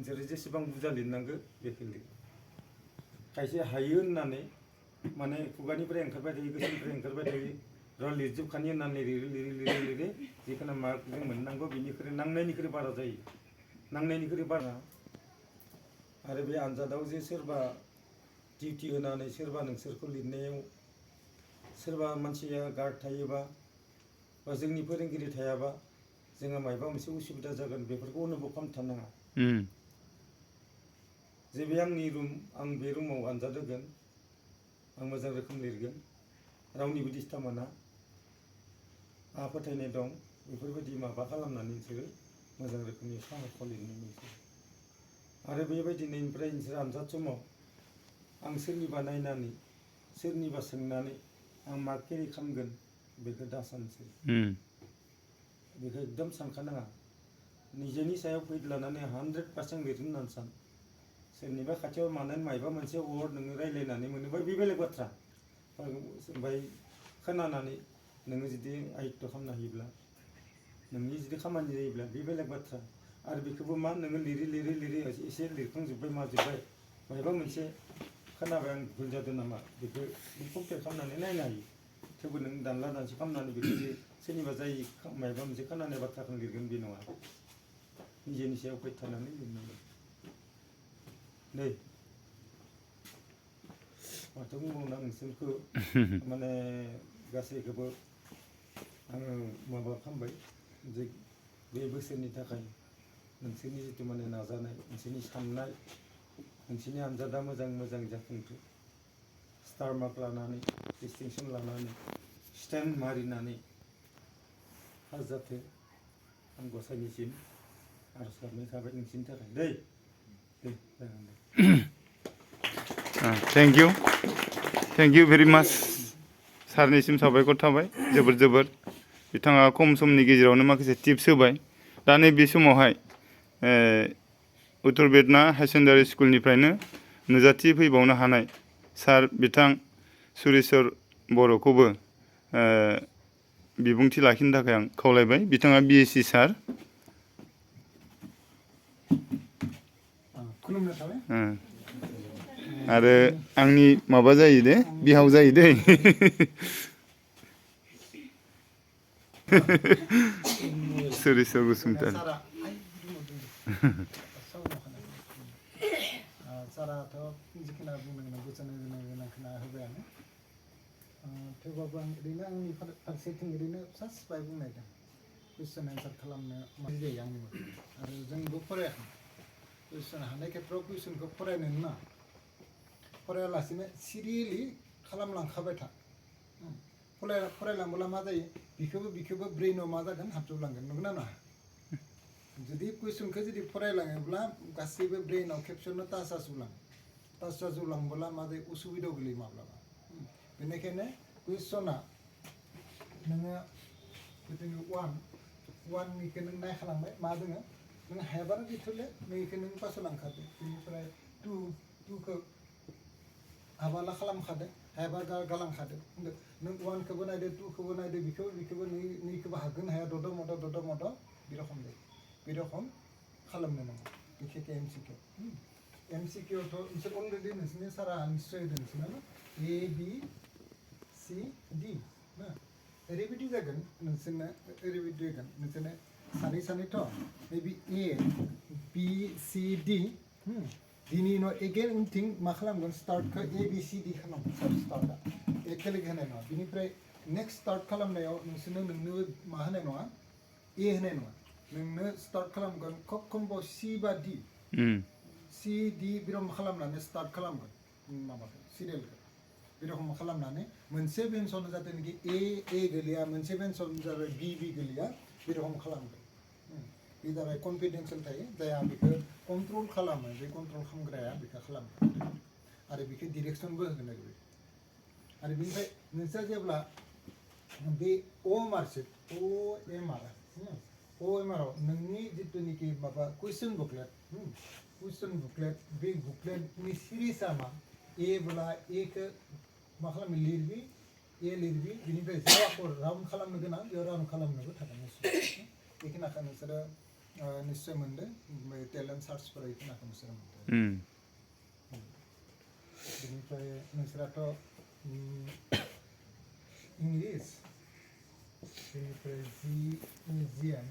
नोंसोरो जेसेबां बुरजा लिरनांगौ बेखौ लिर खायसे हायो होननानै माने खुगानिफ्राय ओंखारबाय थायो गोसोनिफ्राय ओंखारबाय थायो र' लिरजोबखानि होननानै लिरो जिखुनु मार्क जों मोननांगौ बिनिख्रुइ नांनायनिख्रुइ बारा जायो नांनायनिख्रुइ बारा आरो बे आनजादाव जे सोरबा डिउटि होनानै सोरबा नोंसोरखौ लिरनायाव सोरबा मानसिया गार्ड थायोबा बा जोंनि फोरोंगिरि थायाबा जोंहा मायबा मोनसे उसुबिदा जागोन बेफोरखौ अनुभव खालामथारनाङा जे बे आंनि रुम आं बे रुमाव आनजाद होगोन आं मोजां रोखोम लिरगोन रावनिबो दिस्टार्ब मोना आंहा फोथायनाय दं बेफोरबायदि माबा खालामनानै नोंसोरो मोजां रोखोमनि साहसखौ लिरनो नोंसोर आरो बेबायदिनो ओमफ्राय नोंसोर आनजाद समाव आं सोरनिबा नायनानै सोरनिबा सोंनानै आं मार्क केरि खालामगोन बेखौ दा सानसै बेखौ एकदम सानखानाङा निजेनि सायाव फैद लानानै 100% लिरनो होननानै सान सोरनिबा खाथियाव मानो मायबा मोनसे वर्ड नोङो रायज्लायनानै मोनोबा बे बेलेग बाथ्रा ओमफ्राय खोनानानै नोङो जुदि आयत्त खालामनो हायोब्ला नोंनि जुदि खामानि जायोब्ला बे बेलेग बाथ्रा आरो बेखौबो मा नोङो लिरै एसे लिरखांजोब्बाय माजोब्बाय मायबा मोनसे खोनाबाय आं भुल जादों नामा बेखौ कम्पेयार खालामनानै नायनो हायो थेवबो नों दानला दानसि खालामनानै बेखौ सोरनिबा जाय मायबा मोनसे खोनानाय बाथ्राखौ लिरगोन बे नङा निजेनि सायाव फैथारनानै लिरनांगोन नै माथो बुंबावनो नोंसोरखौ माने गासैखौबो आङो माबा खालामबाय जे बे बोसोरनि थाखाय नोंसोरनि जितु माने नाजानाय नोंसोरनि साननाय नोंसोरनि आनजादा मोजां जाफुंथों स्टार मार्क लानानै डिस्टिंसन लानानै स्टेम्प मारिनानै पास जाथों आं गसाइनिसिम आरज गाबनाय थाबाय नोंसोरनि थाखाय दे जागोन दे थेंक इउ भेरि माच सारनिसिम साबायखर थाबाय जोबोर बिथाङा खम समनि गेजेरावनो माखासे टिप्स होबाय दा नैबे समावहाय उत्तर बेदना हाई सेकेन्डारि स्कुलनिफ्रायनो नुजाथि फैबावनो हानाय सार बिथां सुरेस्वर बर'खौबो बिबुंथि लाखिनो थाखाय आं खावलायबाय बिथाङा BSc सार खुलुमनाय थाबाय आरो आंनि माबा जायो दे बिहाव जायो दे सुरेस्वर बसुमतारी साराथ' जिखिना बुंनो गोनां बोसोन होनो गोनां खोना होबायानो थेवबाबो आं ओरैनो आंनि फारसेथिं ओरैनो जास्ट बाय बुंनायदों कुइसन एन्सार खालामनो मादि जायो आंनि मथे आरो जोंबो फरायाखै कुइसन हानाय खेत्रआव कुइसनखौ फरायनो ना फरायालासिनो सिरियेलि खालामलांखाबाय था फरायलांबोला मा जायो बिखौबो ब्रेइनाव मा जागोन हाबजोबलांगोन नंगौना नङा जुदि कुइसनखौ जुदि फरायलाङोब्ला गासैबो ब्रेइनाव खेबसेयावनो टाच जाजोबलांबोला मा जायो उसुबिदायाव गोलैयो माब्लाबा बेनिखायनो कुइसना नोङो बिदिनो वाननिखौ नों नायखालांबाय मा दोङो नों हायाबानो गैथ'ले नैखौ नों पास लांखादो बेनिफ्राय टुखौ हाबाला खालामखादो हायाबा गालांखादो नों वानखौबो नायदो टुखौबो नायदो बिखौबो नैखौबो हागोन हाया दद' मद' बे रखम जायो बे रखम खालामनो नांगौ बिखेखे MCQआवथ' नोंसोर अलरेडि नोंसोरनि सारा निस्सय होदों नोंसोरना ABCD ना ओरैबायदि जागोन नोंसोरनो सानैथ' मेबि ABCD दिनि उनाव एगेन उनथिं मा खालामगोन स्टार्टखौ ABCD खालामगोन स्टार्टआ एकेलगे होनाय नङा बिनिफ्राय नेक्स्ट स्टार्ट खालामनायाव नोंनो मा होनाय नङा A होनाय नङा नोंनो स्टार्ट खालामगोन खोब खमबाव C बा D C D बे रखम खालामनानै स्टार्ट खालामगोन माबाखौ सिरियेलखौ बे रखम खालामनानै मोनसे बेन्सआवनो जाहाथे नाखि A गोलैया मोनसे बेन्सआवनो जाबाय B गोलैया बे रखम खालामगोन बे जाबाय कनफिडेन्सियेल थायो जायहा बेखौ कन्ट्रल खालामो बे कन्ट्रल खालामग्राया बेखौ खालामगोन आरो बेखौ डिरेक्सनबो होगोन आरो बेनिफ्राय नोंस्रा जेब्ला बे OMRआव नोंनि जिथुनिखि माबा कुइसन बुकलेट बे बुकलेटनि सिरिजआ मा ए बोला एखौ मा खालामो लिरबि बिनिफ्राय जेराव राउन्ड खालामनो गोनां बेयाव राउन्ड खालामनोबो थागोन बेखिनिखौ नोंसोरो निश्चय मोनदों टेलेन्ट सार्चफोराव खोनाखौ नोंसोर मोनदों बेनिफ्राय नोंसोराथ' इंलिस बेनिफ्राय जिएम